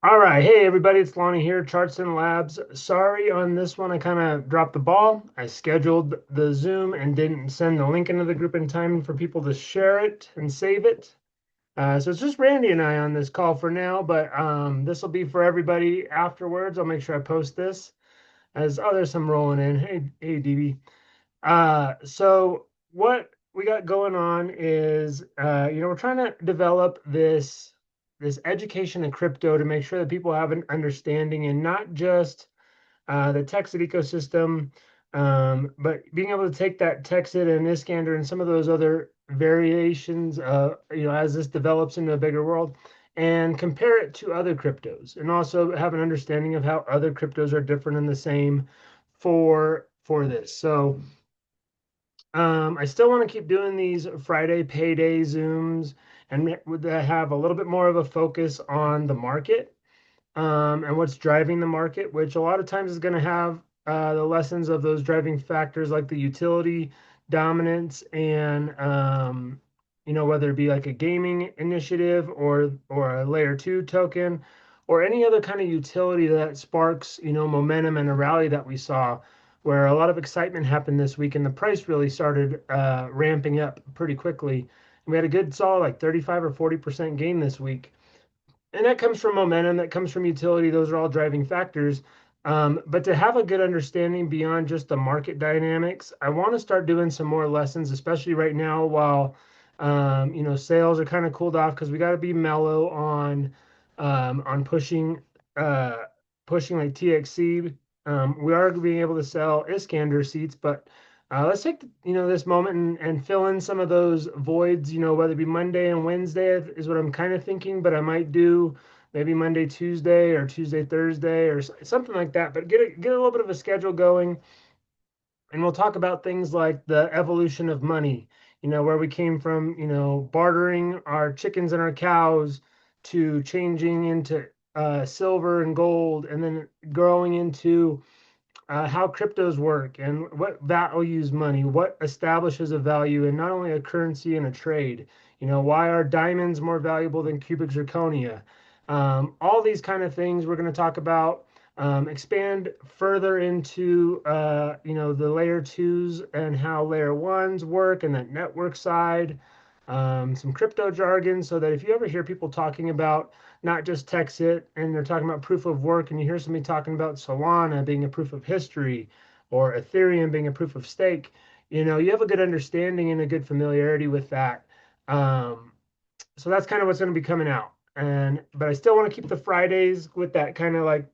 All right. Hey, everybody. It's Lonnie here, ChartsNLabs. Sorry on this one. I kind of dropped the ball. I scheduled the Zoom and didn't send the link into the group in time for people to share it and save it. So it's just Randy and I on this call for now, but this will be for everybody afterwards. I'll make sure I post this as there's some rolling in. Hey, DB. So what we got going on is, we're trying to develop this education in crypto to make sure that people have an understanding and not just the Texit ecosystem, but being able to take that Texit and Iskander and some of those other variations, as this develops into a bigger world, and compare it to other cryptos, and also have an understanding of how other cryptos are different and the same for this. So. I still want to keep doing these Friday payday Zooms and would have a little bit more of a focus on the market and what's driving the market, which a lot of times is going to have the lessons of those driving factors like the utility dominance and whether it be like a gaming initiative or a layer two token or any other kind of utility that sparks momentum and a rally that we saw where a lot of excitement happened this week and the price really started ramping up pretty quickly. We had a good solid like 35 or 40% gain this week, and that comes from momentum, that comes from utility. Those are all driving factors. But to have a good understanding beyond just the market dynamics, I want to start doing some more lessons, especially right now while sales are kind of cooled off because we got to be mellow on uh, pushing like TXC. We are being able to sell Iskander seats, but let's take this moment and fill in some of those voids. Whether it be Monday and Wednesday is what I'm kind of thinking, but I might do maybe Monday, Tuesday, or Tuesday, Thursday, or something like that. But get a little bit of a schedule going, and we'll talk about things like the evolution of money. Where we came from, bartering our chickens and our cows to changing into silver and gold, and then growing into how cryptos work and what values money, what establishes a value in not only a currency and a trade. Why are diamonds more valuable than cubic zirconia? All these kind of things we're going to talk about. Expand further into the layer twos and how layer ones work and that network side. Some crypto jargon so that if you ever hear people talking about not just Texit and they're talking about proof of work and you hear somebody talking about Solana being a proof of history or Ethereum being a proof of stake, you have a good understanding and a good familiarity with that. Um, so that's kind of what's going to be coming out. But I still want to keep the Fridays with that kind of like,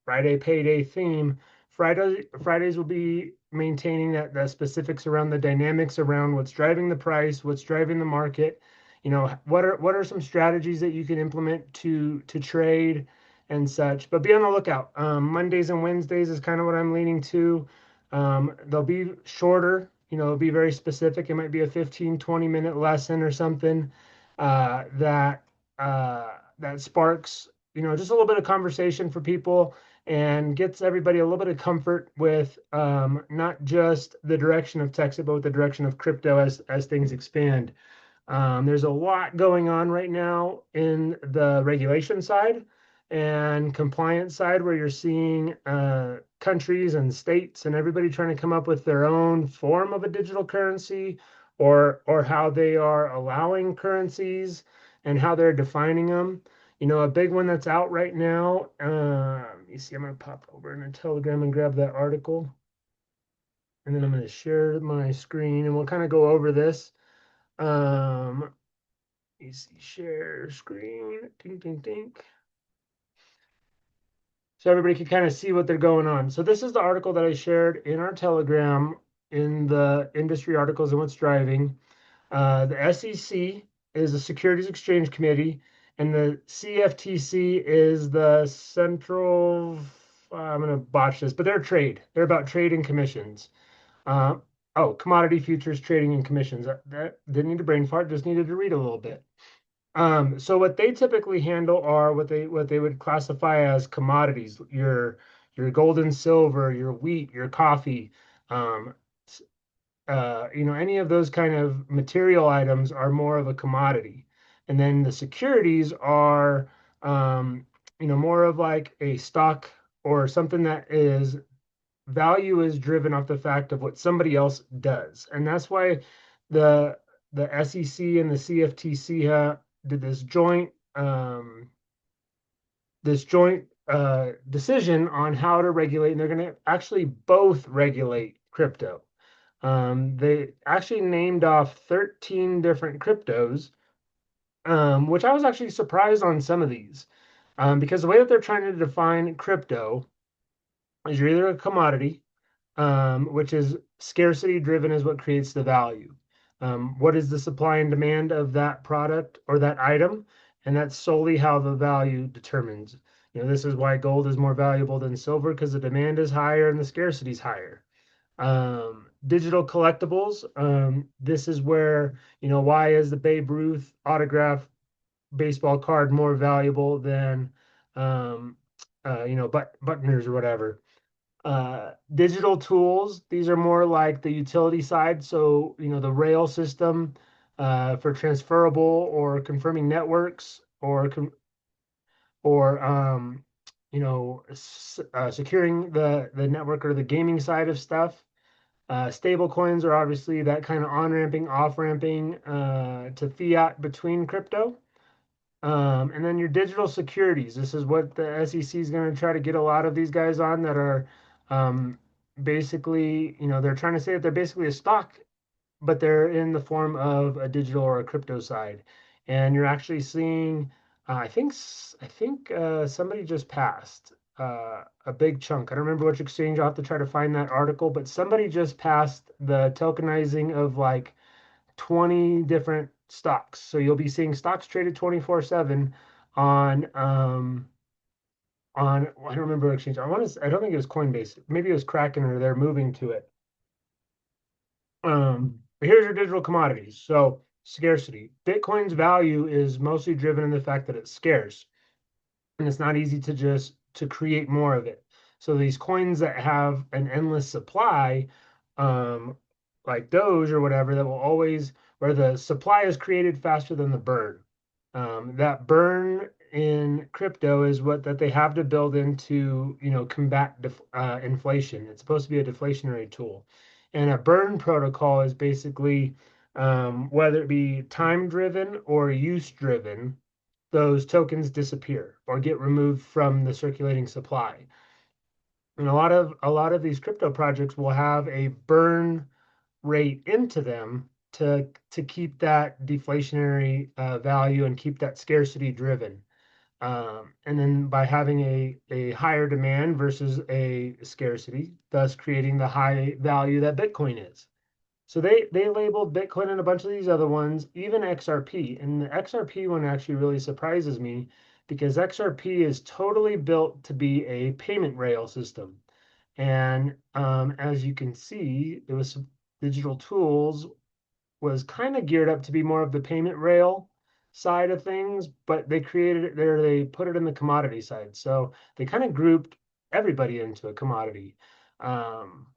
Friday payday theme. Fridays will be maintaining that the specifics around the dynamics around what's driving the price, what's driving the market. What are some strategies that you can implement to trade and such. But be on the lookout. Mondays and Wednesdays is kind of what I'm leaning to. They'll be shorter, it'll be very specific. It might be a 15-20 minute lesson or something that that sparks just a little bit of conversation for people and gets everybody a little bit of comfort with not just the direction of Texas, but with the direction of crypto as things expand. There's a lot going on right now in the regulation side and compliance side, where you're seeing countries and states and everybody trying to come up with their own form of a digital currency, or how they are allowing currencies and how they're defining them. A big one that's out right now. Let me see. I'm going to pop over in a Telegram and grab that article, and then I'm going to share my screen, and we'll kind of go over this. Um, You see, share screen, ding, ding, ding. So everybody can kind of see what they're going on. So this is the article that I shared in our Telegram in the industry articles and what's driving. The SEC is the Securities Exchange Committee, and the CFTC is the Central. I'm going to botch this, but they're trade. They're about trade and commissions. Uh, Commodity futures trading and commissions. That didn't need a brain fart, just needed to read a little bit. So what they typically handle are what they would classify as commodities, your gold and silver, your wheat, your coffee, um, any of those kind of material items are more of a commodity. And then the securities are more of like a stock or something that is value is driven off the fact of what somebody else does. And that's why the the SEC and the CFTC did this joint decision on how to regulate, and they're going to actually both regulate crypto. They actually named off 13 different cryptos, which I was actually surprised on some of these, because the way that they're trying to define crypto is you're either a commodity, which is scarcity driven, is what creates the value. What is the supply and demand of that product or that item? And that's solely how the value determines. This is why gold is more valuable than silver because the demand is higher and the scarcity is higher. Digital collectibles. This is where, why is the Babe Ruth autograph baseball card more valuable than, Buckner's or whatever. Digital tools, these are more like the utility side. So, the rail system for transferable or confirming networks or securing the network or the gaming side of stuff. Stable coins are obviously that kind of on-ramping, off-ramping to fiat between crypto. And then your digital securities. This is what the SEC is going to try to get a lot of these guys on that are basically, they're trying to say that they're basically a stock, but they're in the form of a digital or a crypto side. And you're actually seeing, I think somebody just passed a big chunk. I don't remember which exchange. I'll have to try to find that article, but somebody just passed the tokenizing of like 20 different stocks. So you'll be seeing stocks traded 24/7 on I don't remember what exchange. I don't think it was Coinbase. Maybe it was Kraken or they're moving to it. But here's your digital commodities. So scarcity. Bitcoin's value is mostly driven in the fact that it's scarce and it's not easy to just to create more of it. So these coins that have an endless supply, um, like Doge or whatever, that will always where the supply is created faster than the burn. That burn in crypto is what that they have to build into, combat inflation. It's supposed to be a deflationary tool, and a burn protocol is basically whether it be time driven or use driven, those tokens disappear or get removed from the circulating supply. And a lot of these crypto projects will have a burn rate into them to keep that deflationary value and keep that scarcity driven. And then by having a higher demand versus a scarcity, thus creating the high value that Bitcoin is. So they labeled Bitcoin and a bunch of these other ones, even XRP. And the XRP one actually really surprises me because XRP is totally built to be a payment rail system. And as you can see, it was digital tools was kind of geared up to be more of the payment rail side of things, but they created it there, they put it in the commodity side. So they kind of grouped everybody into a commodity. Um,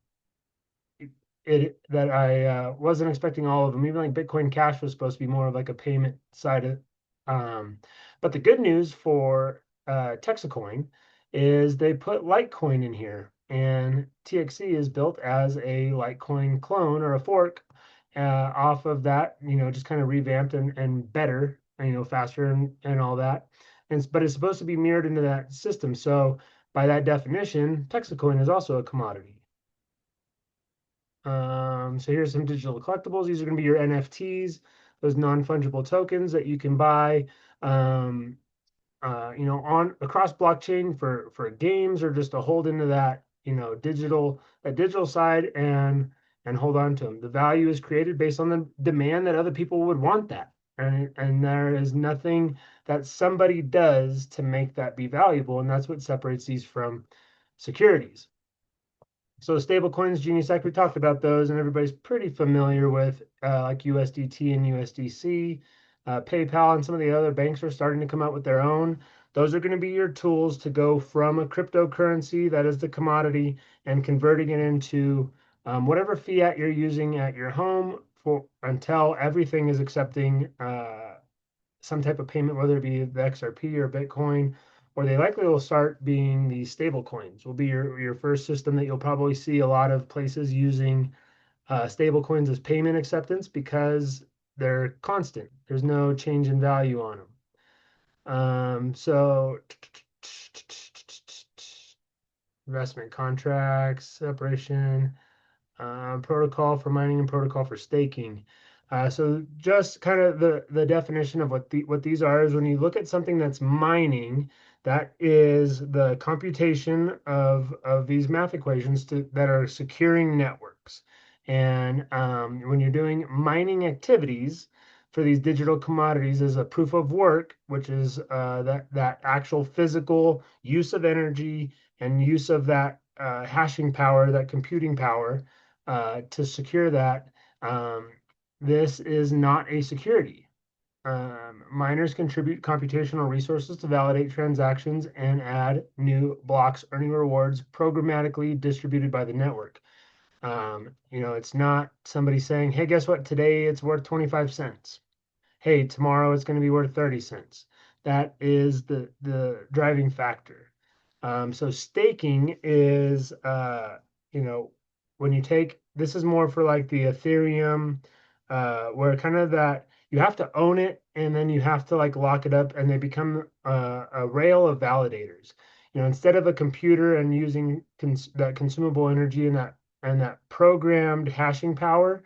it that I wasn't expecting all of them. Even like Bitcoin Cash was supposed to be more of like a payment side of. Um, but the good news for Texacoin is they put Litecoin in here, and TXC is built as a Litecoin clone or a fork off of that. Just kind of revamped and better, faster and all that. But it's supposed to be mirrored into that system. So by that definition, Texacoin is also a commodity. So here's some digital collectibles. These are going to be your NFTs, those non-fungible tokens that you can buy, on across blockchain for games or just to hold into that, digital side and hold on to them. The value is created based on the demand that other people would want that, and there is nothing that somebody does to make that be valuable, and that's what separates these from securities. So stable coins, Genius Act, we talked about those, and everybody's pretty familiar with like USDT and USDC. PayPal and some of the other banks are starting to come out with their own. Those are going to be your tools to go from a cryptocurrency that is the commodity and converting it into whatever fiat you're using at your home for until everything is accepting some type of payment, whether it be the XRP or Bitcoin or they likely will start being these stable coins. Will be your first system that you'll probably see a lot of places using stable coins as payment acceptance because they're constant. There's no change in value on them. So investment contracts, separation, protocol for mining and protocol for staking. So just kind of the definition of what these are is when you look at something that's mining, that is the computation of these math equations that are securing networks. And when you're doing mining activities for these digital commodities as a proof of work, which is that actual physical use of energy and use of that hashing power, that computing power to secure that. Um, this is not a security. Miners contribute computational resources to validate transactions and add new blocks, earning rewards programmatically distributed by the network. It's not somebody saying, hey, guess what? Today it's worth 25 cents. Hey, tomorrow it's going to be worth 30 cents. That is the driving factor. So staking is, when you take, this is more for like the Ethereum, where kind of that you have to own it and then you have to like lock it up and they become a rail of validators. Instead of a computer and using that consumable energy and that programmed hashing power,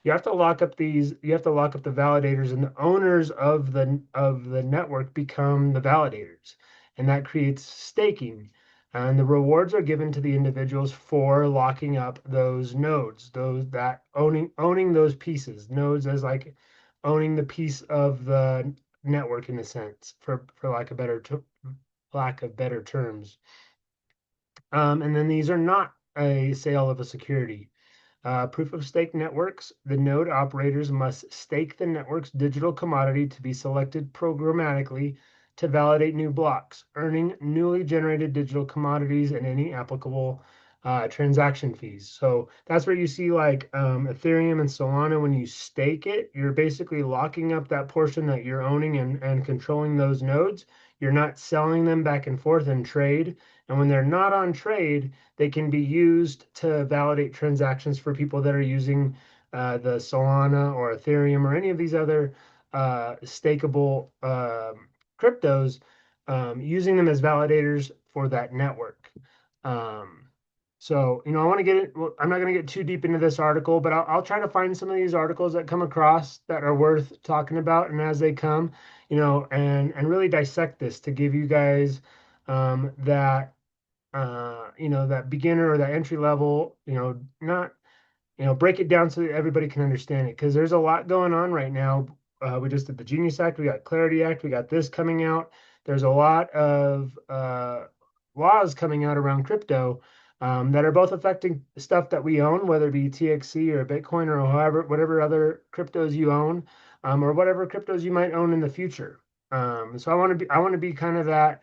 you have to lock up the validators, and the owners of the network become the validators, and that creates staking, and the rewards are given to the individuals for locking up those nodes, those that owning those pieces, nodes as like owning the piece of the network in a sense, for lack of better terms. And then these are not a sale of a security. Proof of stake networks, the node operators must stake the network's digital commodity to be selected programmatically to validate new blocks, earning newly generated digital commodities and any applicable transaction fees. So that's where you see like Ethereum and Solana, when you stake it, you're basically locking up that portion that you're owning and controlling those nodes. You're not selling them back and forth in trade. And when they're not on trade, they can be used to validate transactions for people that are using the Solana or Ethereum or any of these other stakeable cryptos, using them as validators for that network. Um, I want to get it. Well, I'm not going to get too deep into this article, but I'll try to find some of these articles that come across that are worth talking about, and as they come, and really dissect this to give you guys that beginner or that entry level, not, break it down so that everybody can understand it. Because there's a lot going on right now. We just did the Genius Act, we got Clarity Act, we got this coming out. There's a lot of laws coming out around crypto that are both affecting stuff that we own, whether it be TXC or Bitcoin or whatever other cryptos you own, or whatever cryptos you might own in the future. So I want to be kind of that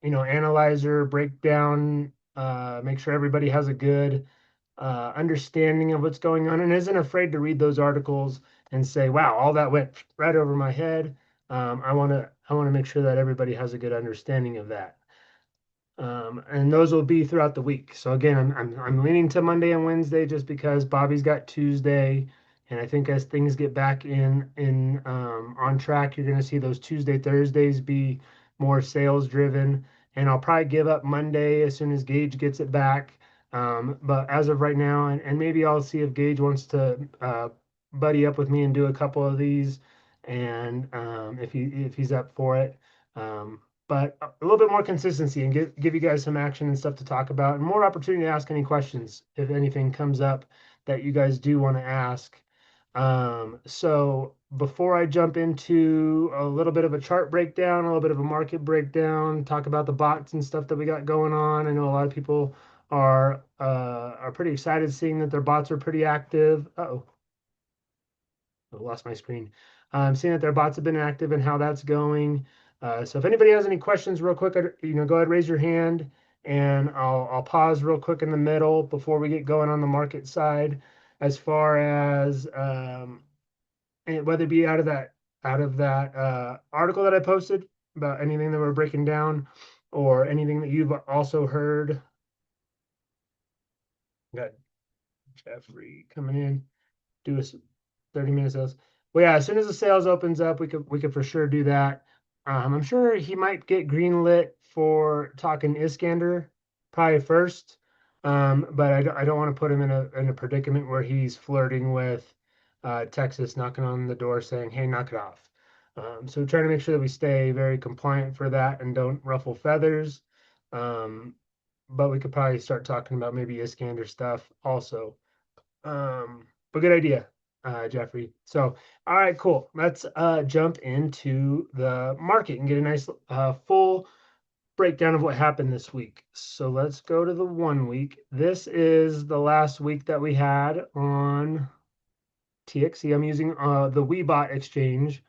analyzer, breakdown, make sure everybody has a good understanding of what's going on and isn't afraid to read those articles and say, "Wow, all that went right over my head." I want to make sure that everybody has a good understanding of that. And those will be throughout the week. So again, I'm leaning to Monday and Wednesday just because Bobby's got Tuesday, and I think as things get back in on track, you're going to see those Tuesday Thursdays be more sales driven, and I'll probably give up Monday as soon as Gage gets it back. But as of right now, and maybe I'll see if Gage wants to buddy up with me and do a couple of these, and if he's up for it. But a little bit more consistency and give you guys some action and stuff to talk about and more opportunity to ask any questions if anything comes up that you guys do want to ask. So before I jump into a little bit of a chart breakdown, a little bit of a market breakdown, talk about the bots and stuff that we got going on. I know a lot of people are pretty excited seeing that their bots are pretty active. Uh-oh. I lost my screen. Seeing that their bots have been active and how that's going. So if anybody has any questions real quick, go ahead, raise your hand, and I'll pause real quick in the middle before we get going on the market side, as far as whether it be out of that article that I posted about anything that we're breaking down or anything that you've also heard? Got Jeffrey coming in, do a 30-minute sales. Well, yeah, as soon as the sales opens up, we could for sure do that. I'm sure he might get greenlit for talking Iskander probably first. But I don't want to put him in a predicament where he's flirting with Texas, knocking on the door saying, "Hey, knock it off." So trying to make sure that we stay very compliant for that and don't ruffle feathers. Um, but we could probably start talking about maybe Iskander stuff also. But good idea, Jeffrey. So, all right, cool. Let's jump into the market and get a nice full breakdown of what happened this week. So let's go to the 1 week. This is the last week that we had on TXC. I'm using the WeBot exchange.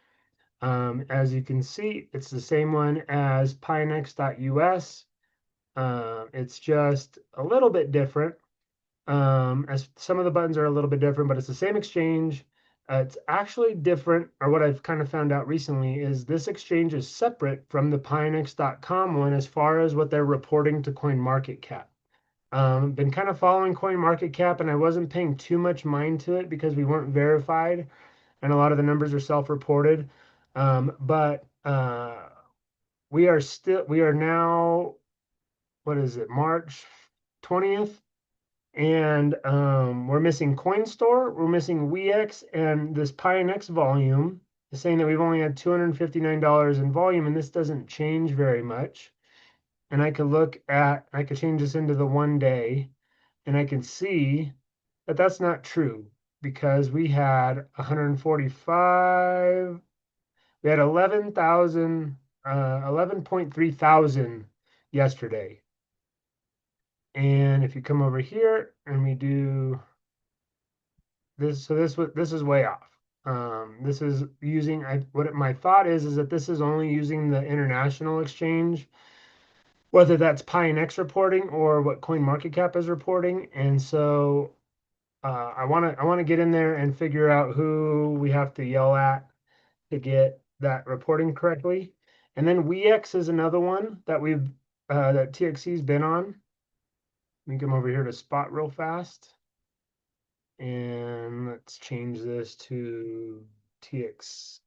As you can see, it's the same one as Pinex.us. It's just a little bit different. As some of the buttons are a little bit different, but it's the same exchange. It's actually different, or what I've kind of found out recently is this exchange is separate from the Pinex.com one as far as what they're reporting to CoinMarketCap. Been kind of following CoinMarketCap, and I wasn't paying too much mind to it because we weren't verified, and a lot of the numbers are self-reported. But we are now, what is it, March 20th? And we're missing CoinStore, we're missing WeX, and this PineX volume is saying that we've only had $259 in volume, and this doesn't change very much. And I could change this into the 1 day, and I can see that that's not true because we had 145, we had 11.3 thousand yesterday. And if you come over here and we do this, so this is way off. This is using my thought is that this is only using the international exchange, whether that's PineX reporting or what CoinMarketCap is reporting. And so I want to get in there and figure out who we have to yell at to get that reporting correctly. And then WeX is another one that that TXC's been on. Let me come over here to spot real fast. And let's change this to TXC,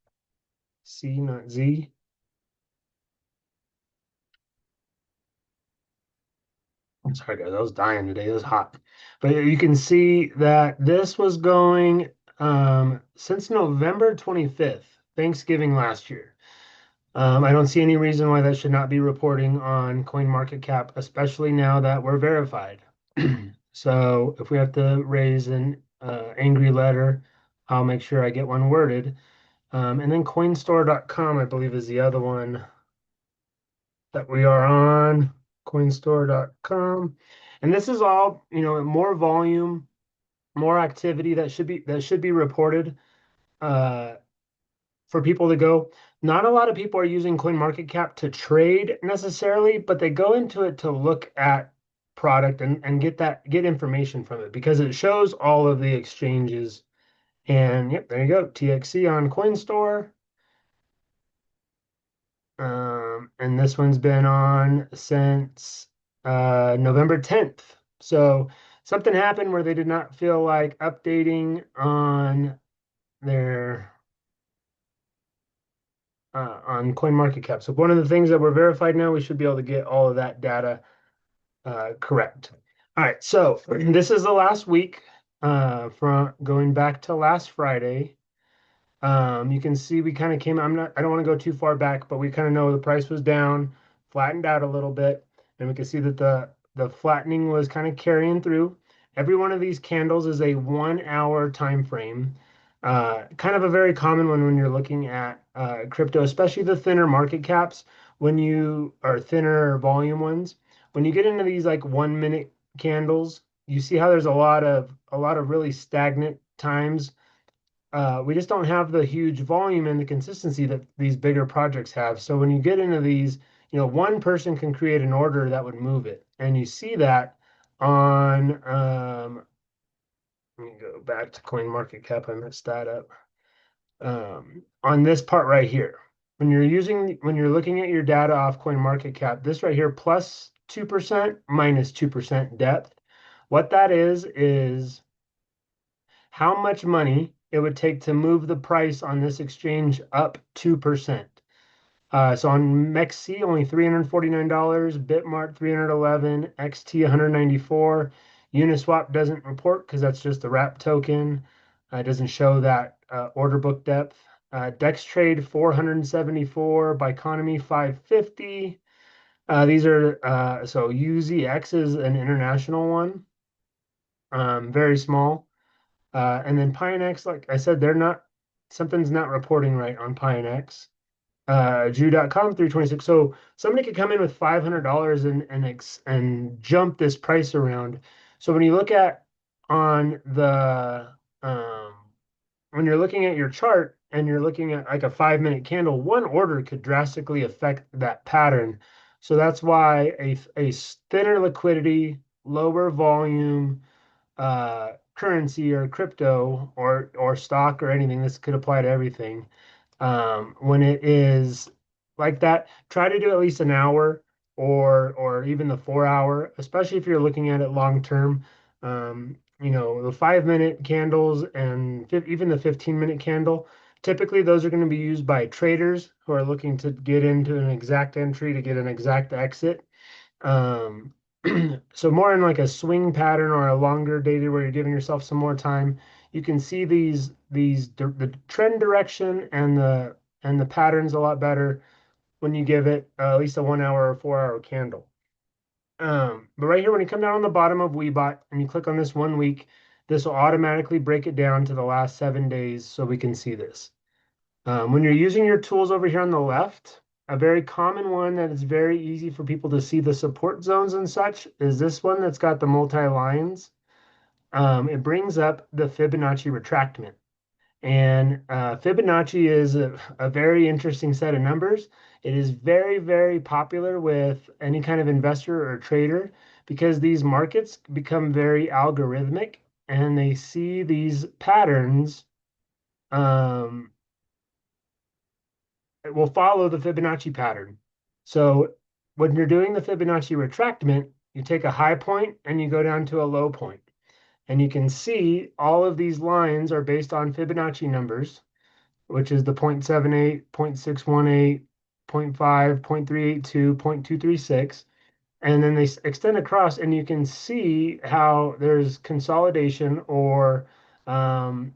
not Z. I'm sorry, guys. I was dying today. It was hot. But you can see that this was going since November 25th, Thanksgiving last year. I don't see any reason why that should not be reporting on CoinMarketCap, especially now that we're verified. So if we have to raise an angry letter, I'll make sure I get one worded. And then coinstore.com, I believe, is the other one that we are on, coinstore.com. And this is all, more volume, more activity that should be reported for people to go. Not a lot of people are using CoinMarketCap to trade necessarily, but they go into it to look at product and get information from it because it shows all of the exchanges. And yep, there you go. TXC on CoinStore. And this one's been on since November 10th. So something happened where they did not feel like updating on their on CoinMarketCap. So one of the things that we're verified now, we should be able to get all of that data correct. All right, so this is the last week from going back to last Friday. You can see we kind of came, I don't want to go too far back, but we kind of know the price was down, flattened out a little bit, and we can see that the flattening was kind of carrying through. Every one of these candles is a 1 hour time frame. Kind of a very common one when you're looking at crypto, especially the thinner market caps, when you are thinner volume ones. When you get into these like 1 minute candles, you see how there's a lot of really stagnant times. We just don't have the huge volume and the consistency that these bigger projects have. So when you get into these, one person can create an order that would move it. And you see that on, let me go back to CoinMarketCap. I messed that up. On this part right here. when you're looking at your data off CoinMarketCap, this right here, plus 2%, minus 2% depth. What that is how much money it would take to move the price on this exchange up 2%. So on MEXC, only $349, Bitmart 311, XT 194. Uniswap doesn't report because that's just the wrap token. It doesn't show that order book depth. DexTrade 474, Biconomy 550. These are so UZX is an international one, very small. And then Pionex, like I said, they're not something's not reporting right on Pionex. Jew.com 326. So somebody could come in with $500 and jump this price around. So when you look at on the when you're looking at your chart and you're looking at like a 5-minute candle, one order could drastically affect that pattern. So that's why a thinner liquidity, lower volume currency or crypto or stock or anything, this could apply to everything. When it is like that, try to do at least an hour or even the 4 hour, especially if you're looking at it long term. The 5-minute candles and even the 15-minute candle, typically those are going to be used by traders who are looking to get into an exact entry to get an exact exit. Um, so more in like a swing pattern or a longer dated where you're giving yourself some more time, you can see the trend direction and the patterns a lot better when you give it at least a 1 hour or 4 hour candle. But right here, when you come down on the bottom of Weebot and you click on this 1 week, this will automatically break it down to the last 7 days so we can see this. When you're using your tools over here on the left, a very common one that is very easy for people to see the support zones and such is this one that's got the multi-lines. It brings up the Fibonacci retractment. And Fibonacci is a very interesting set of numbers. It is very, very popular with any kind of investor or trader because these markets become very algorithmic and they see these patterns. It will follow the Fibonacci pattern. So when you're doing the Fibonacci retractment, you take a high point and you go down to a low point. And you can see all of these lines are based on Fibonacci numbers, which is the 0.78, 0.618, 0.5, 0.382, 0.236. And then they extend across, and you can see how there's consolidation or the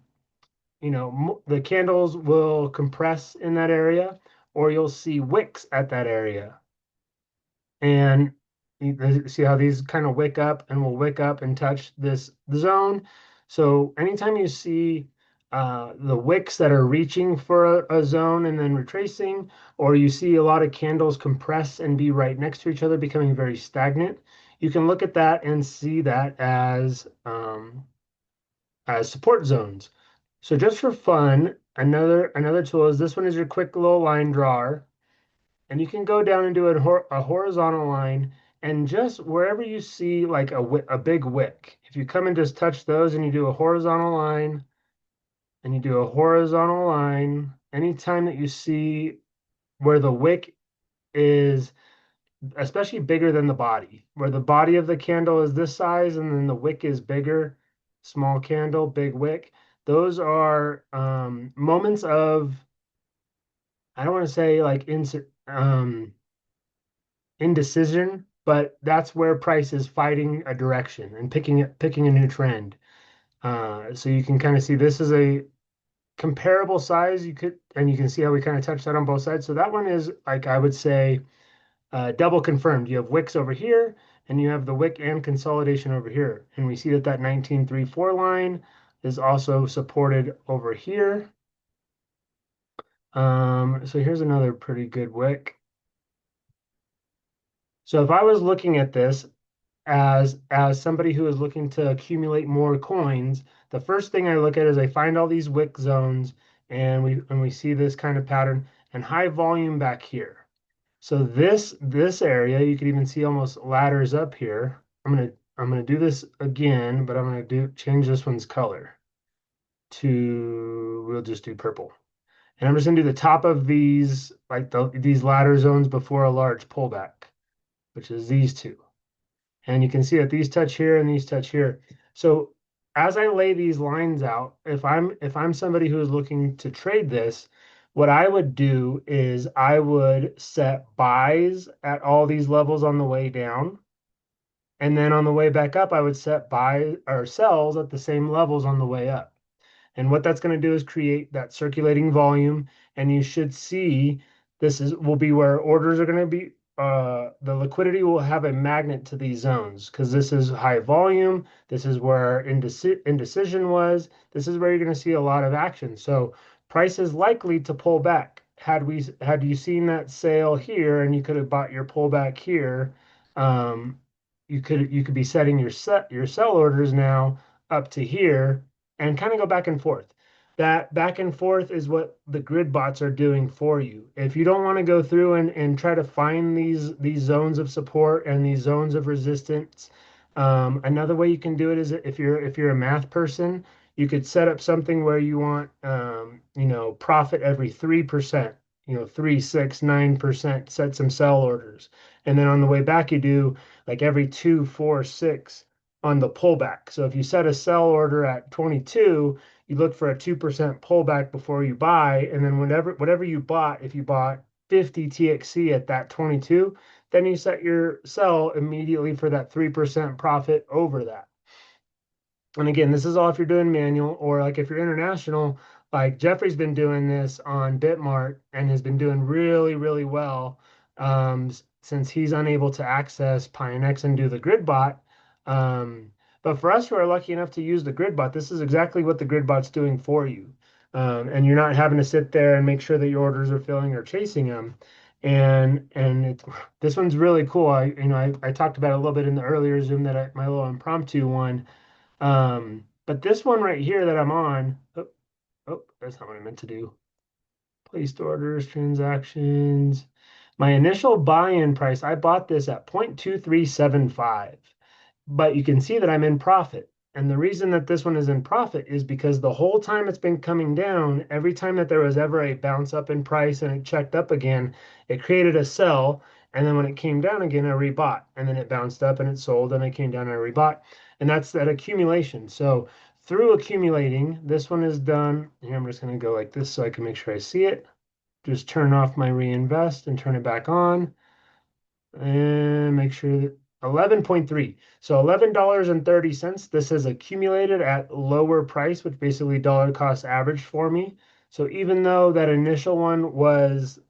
candles will compress in that area, or you'll see wicks at that area. And you see how these kind of wick up and will wick up and touch this zone. So anytime you see the wicks that are reaching for a zone and then retracing, or you see a lot of candles compress and be right next to each other, becoming very stagnant, you can look at that and see that as support zones. So just for fun, another tool is this one is your quick little line drawer. And you can go down and do a horizontal line and just wherever you see like a big wick, if you come and just touch those and you do a horizontal line and you do a horizontal line, anytime that you see where the wick is especially bigger than the body, where the body of the candle is this size and then the wick is bigger, small candle, big wick, those are moments of, I don't want to say like indecision, but that's where price is fighting a direction and picking a new trend. So you can kind of see this is a comparable size. And you can see how we kind of touched that on both sides. So that one is like I would say double confirmed. You have wicks over here, and you have the wick and consolidation over here. And we see that 1934 line is also supported over here. So here's another pretty good wick. So if I was looking at this as somebody who is looking to accumulate more coins, the first thing I look at is I find all these wick zones and we see this kind of pattern and high volume back here. So this area you could even see almost ladders up here. I'm gonna do this again, but I'm gonna change this one's color to we'll just do purple. And I'm just gonna do the top of these, like these ladder zones before a large pullback, which is these two. And you can see that these touch here and these touch here. So as I lay these lines out, if I'm somebody who is looking to trade this, what I would do is I would set buys at all these levels on the way down. And then on the way back up, I would set buy or sells at the same levels on the way up. And what that's going to do is create that circulating volume. And you should see this is will be where orders are going to be. The liquidity will have a magnet to these zones because this is high volume. This is where indecision was. This is where you're going to see a lot of action. So price is likely to pull back. Had you seen that sale here and you could have bought your pullback here, um, you could be setting your sell orders now up to here and kind of go back and forth. That back and forth is what the grid bots are doing for you. If you don't want to go through and try to find these zones of support and these zones of resistance, another way you can do it is if you're a math person, you could set up something where you want profit every 3%, 3, 6, 9%, set some sell orders. And then on the way back, you do like every 2, 4, 6 on the pullback. So if you set a sell order at 22, you look for a 2% pullback before you buy. And then whatever you bought, if you bought 50 TXC at that 22, then you set your sell immediately for that 3% profit over that. And again, this is all if you're doing manual or like if you're international, like Jeffrey's been doing this on Bitmart and has been doing really, really well since he's unable to access Pionex and do the grid bot. But for us who are lucky enough to use the grid bot, this is exactly what the grid bot's doing for you. And you're not having to sit there and make sure that your orders are filling or chasing them. And this one's really cool. I talked about it a little bit in the earlier Zoom my little impromptu one. But this one right here that I'm on, that's not what I meant to do. Placed orders, transactions. My initial buy-in price, I bought this at 0.2375, but you can see that I'm in profit. And the reason that this one is in profit is because the whole time it's been coming down, every time that there was ever a bounce up in price and it checked up again, it created a sell. And then when it came down again, I rebought. And then it bounced up and it sold and it came down and I rebought. And that's that accumulation. So through accumulating, this one is done. Here, I'm just going to go like this so I can make sure I see it. Just turn off my reinvest and turn it back on and make sure that 11.3. So $11.30. This has accumulated at lower price, which basically dollar cost average for me. So even though that initial one was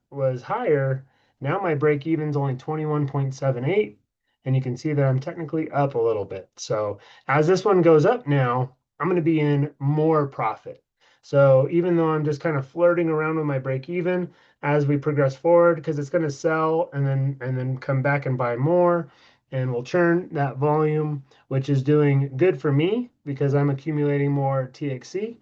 higher, now my break even is only 21.78. And you can see that I'm technically up a little bit. So as this one goes up now, I'm going to be in more profit. So even though I'm just kind of flirting around with my break even, as we progress forward because it's going to sell and then come back and buy more and we'll churn that volume, which is doing good for me because I'm accumulating more TXC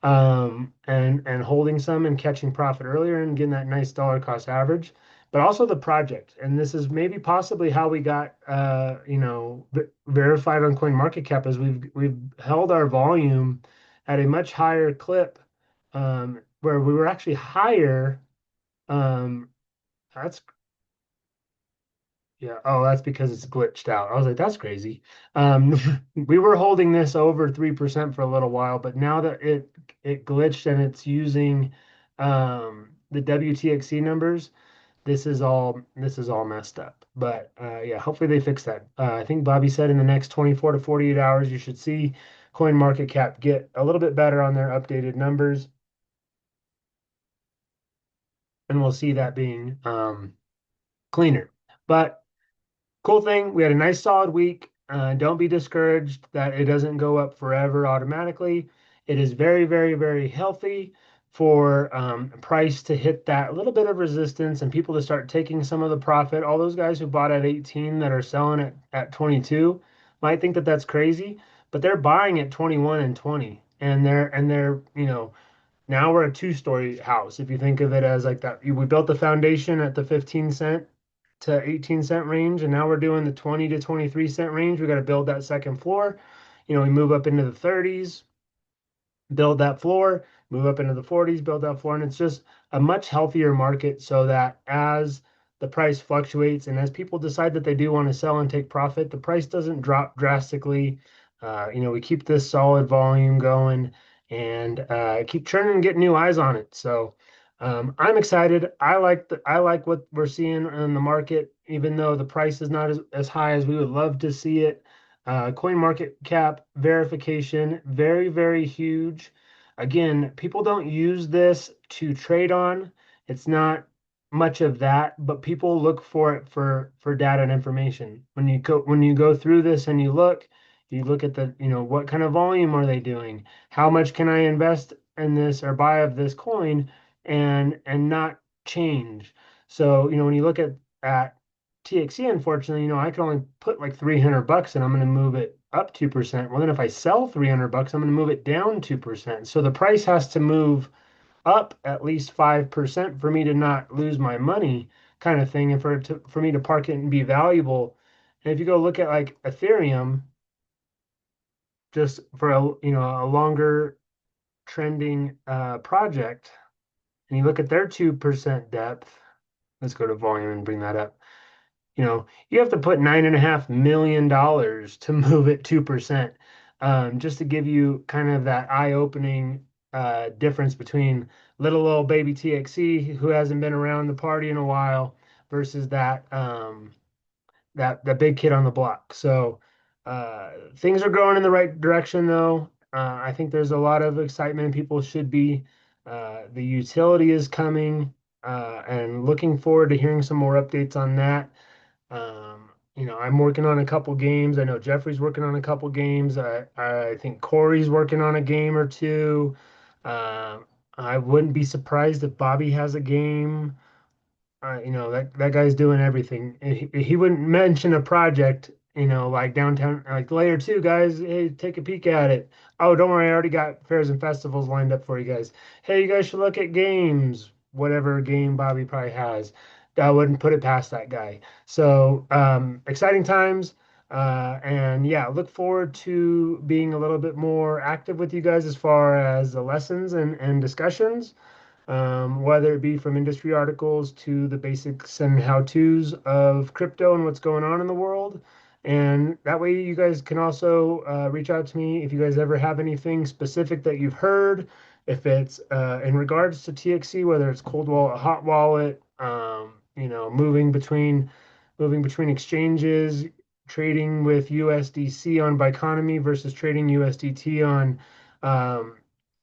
and holding some and catching profit earlier and getting that nice dollar cost average, but also the project. And this is maybe possibly how we got verified on CoinMarketCap is we've held our volume at a much higher clip where we were actually higher um, that's yeah. Oh, that's because it's glitched out. I was like, that's crazy. Um, we were holding this over 3% for a little while, but now that it glitched and it's using the WTXC numbers, this is all messed up. But yeah, hopefully they fix that. I think Bobby said in the next 24 to 48 hours, you should see CoinMarketCap get a little bit better on their updated numbers, and we'll see that being cleaner. But cool thing, we had a nice solid week. Don't be discouraged that it doesn't go up forever automatically. It is very, very, very healthy for price to hit that little bit of resistance and people to start taking some of the profit. All those guys who bought at 18 that are selling at 22 might think that that's crazy, but they're buying at 21 and 20, and they're now we're a two-story house. If you think of it as like that, we built the foundation at the 15 cent to 18 cent range, and now we're doing the 20 to 23 cent range. We got to build that second floor. We move up into the 30s, build that floor, move up into the 40s, build that floor, and it's just a much healthier market so that as the price fluctuates and as people decide that they do want to sell and take profit, the price doesn't drop drastically. We keep this solid volume going and keep churning and get new eyes on it. So I'm excited. I like what we're seeing in the market, even though the price is not as high as we would love to see it. Coin market cap verification, very, very huge. Again, people don't use this to trade on. It's not much of that, but people look for it for data and information. When you go through this and you look at the, what kind of volume are they doing? How much can I invest in this or buy of this coin and not change? So, when you look at TXC, unfortunately, I can only put like 300 bucks and I'm going to move it up 2%. Well, then if I sell 300 bucks, I'm going to move it down 2%. So the price has to move up at least 5% for me to not lose my money, kind of thing, and for me to park it and be valuable. And if you go look at like Ethereum, just for a longer trending project, and you look at their 2% depth, let's go to volume and bring that up. You have to put $9.5 million to move it 2%, just to give you kind of that eye-opening difference between little old baby TXC who hasn't been around the party in a while versus that big kid on the block. So things are going in the right direction, though. I think there's a lot of excitement. People should be. The utility is coming, and looking forward to hearing some more updates on that. I'm working on a couple games. I know Jeffrey's working on a couple games. I think Corey's working on a game or two. I wouldn't be surprised if Bobby has a game. That guy's doing everything. He wouldn't mention a project, like downtown, like layer two, guys. Hey, take a peek at it. Oh, don't worry, I already got fairs and festivals lined up for you guys. Hey, you guys should look at games, whatever game Bobby probably has. I wouldn't put it past that guy. So exciting times. And yeah, look forward to being a little bit more active with you guys as far as the lessons and discussions, whether it be from industry articles to the basics and how-tos of crypto and what's going on in the world. And that way you guys can also reach out to me if you guys ever have anything specific that you've heard, if it's in regards to TXC, whether it's cold wallet, hot wallet, moving between exchanges, trading with USDC on Biconomy versus trading USDT on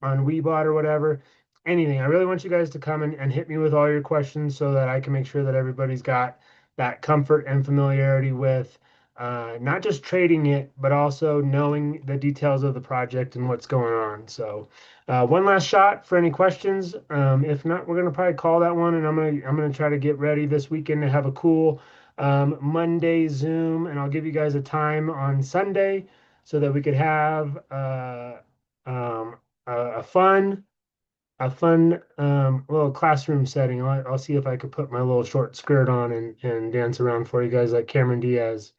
Weebot or whatever, anything. I really want you guys to come and hit me with all your questions so that I can make sure that everybody's got that comfort and familiarity with not just trading it, but also knowing the details of the project and what's going on. So, one last shot for any questions. If not, we're gonna probably call that one, and I'm gonna try to get ready this weekend to have a cool Monday Zoom, and I'll give you guys a time on Sunday so that we could have um, a fun little classroom setting. I'll see if I could put my little short skirt on and dance around for you guys like Cameron Diaz.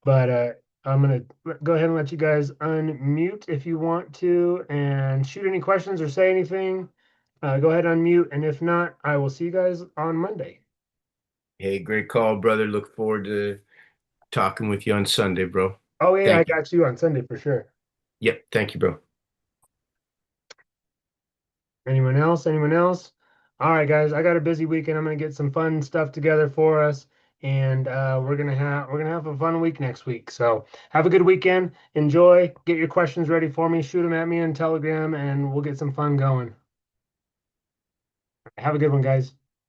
But I'm gonna go ahead and let you guys unmute if you want to and shoot any questions or say anything. Go ahead, unmute, and if not, I will see you guys on Monday. Hey, great call, brother. Look forward to talking with you on Sunday, bro. Oh yeah, I Thank you. got you on Sunday for sure. Yep, thank you, bro. Anyone else? Anyone else? All right, guys, I got a busy weekend. I'm gonna get some fun stuff together for us, and we're gonna have a fun week next week. So have a good weekend. Enjoy. Get your questions ready for me. Shoot them at me on Telegram, and we'll get some fun going. Have a good one, guys.